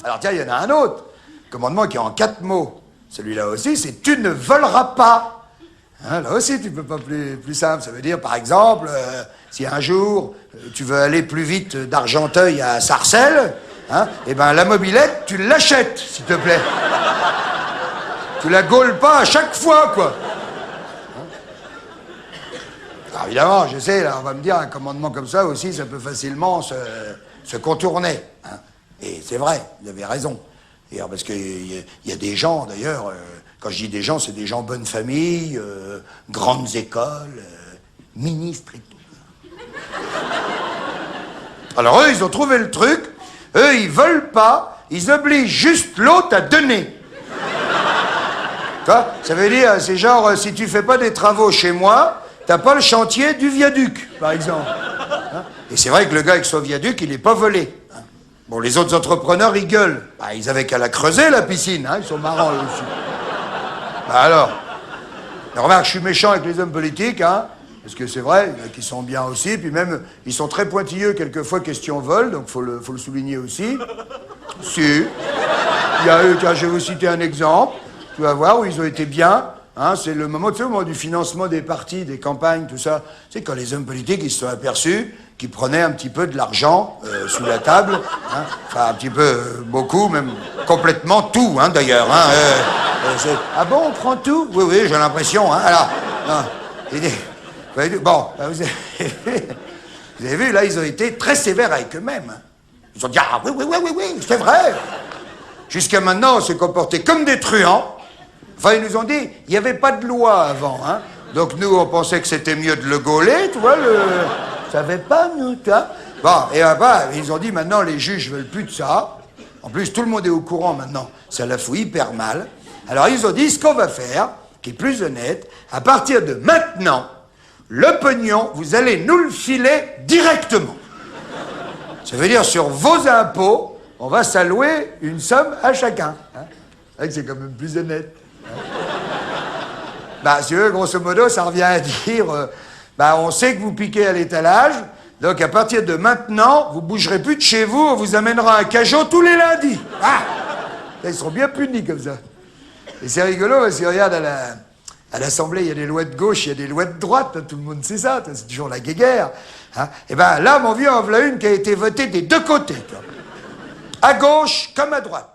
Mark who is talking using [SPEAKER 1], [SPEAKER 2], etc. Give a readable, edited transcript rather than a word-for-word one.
[SPEAKER 1] Alors tiens, il y en a un autre. Commandement qui est en 4 mots. Celui-là aussi, c'est « tu ne voleras pas ». Hein, là aussi, tu peux pas plus simple. Ça veut dire, par exemple, si un jour, tu veux aller plus vite d'Argenteuil à Sarcelles, hein, eh ben la mobilette, tu l'achètes, s'il te plaît. Tu la gaules pas à chaque fois, quoi. Alors, évidemment, je sais, là, on va me dire, un commandement comme ça aussi, ça peut facilement se contourner. Hein. Et c'est vrai, vous avez raison. Et parce qu'il y a des gens, d'ailleurs, quand je dis des gens, c'est des gens bonne famille, grandes écoles, ministres et tout. Alors eux, ils ont trouvé le truc, eux, ils veulent pas, ils obligent juste l'autre à donner. Tu vois, ça veut dire, c'est genre, si tu fais pas des travaux chez moi, t'as pas le chantier du viaduc, par exemple. Hein? Et c'est vrai que le gars avec son viaduc, il est pas volé. Hein? Bon, les autres entrepreneurs, ils gueulent. Bah, ils avaient qu'à la creuser, la piscine, hein? Ils sont marrants, eux aussi. Bah alors, remarque, je suis méchant avec les hommes politiques, hein, parce que c'est vrai, il y en a qui sont bien aussi, puis même, ils sont très pointilleux, quelquefois, question vol, donc faut le souligner aussi. Si. Il y a eu, tiens, je vais vous citer un exemple, tu vas voir où ils ont été bien, hein, c'est le moment, tu sais, au moment du financement des partis, des campagnes, tout ça, tu sais, quand les hommes politiques, ils se sont aperçus qu'ils prenaient un petit peu de l'argent sous la table, hein, enfin, un petit peu, beaucoup, même complètement tout, hein, d'ailleurs, hein, ah bon, on prend tout? Oui, oui, j'ai l'impression, hein, alors, bon, vous avez vu, là, ils ont été très sévères avec eux-mêmes, hein. Ils ont dit, ah oui, oui, oui, oui, oui, c'est vrai. Jusqu'à maintenant, on s'est comporté comme des truands. Enfin, ils nous ont dit, il n'y avait pas de loi avant, hein. Donc nous, on pensait que c'était mieux de le gauler, tu vois, on savait pas, nous, tu vois. Bon, et bah, ils ont dit, maintenant, les juges veulent plus de ça. En plus, tout le monde est au courant maintenant. Ça la fout hyper mal. Alors, ils ont dit, ce qu'on va faire, qui est plus honnête, à partir de maintenant, le pognon, vous allez nous le filer directement. Ça veut dire, sur vos impôts, on va s'allouer une somme à chacun. Hein. C'est vrai que c'est quand même plus honnête. Hein. Bah, si tu veux, grosso modo, ça revient à dire, bah, on sait que vous piquez à l'étalage, donc à partir de maintenant, vous bougerez plus de chez vous, on vous amènera un cajot tous les lundis. Ah, là, ils seront bien punis comme ça. Et c'est rigolo, parce que regarde, à l'Assemblée, il y a des lois de gauche, il y a des lois de droite, hein, tout le monde sait ça, c'est toujours la guéguerre. Hein. Et ben là, mon vieux, en voilà une qui a été votée des deux côtés. Toi. À gauche comme à droite.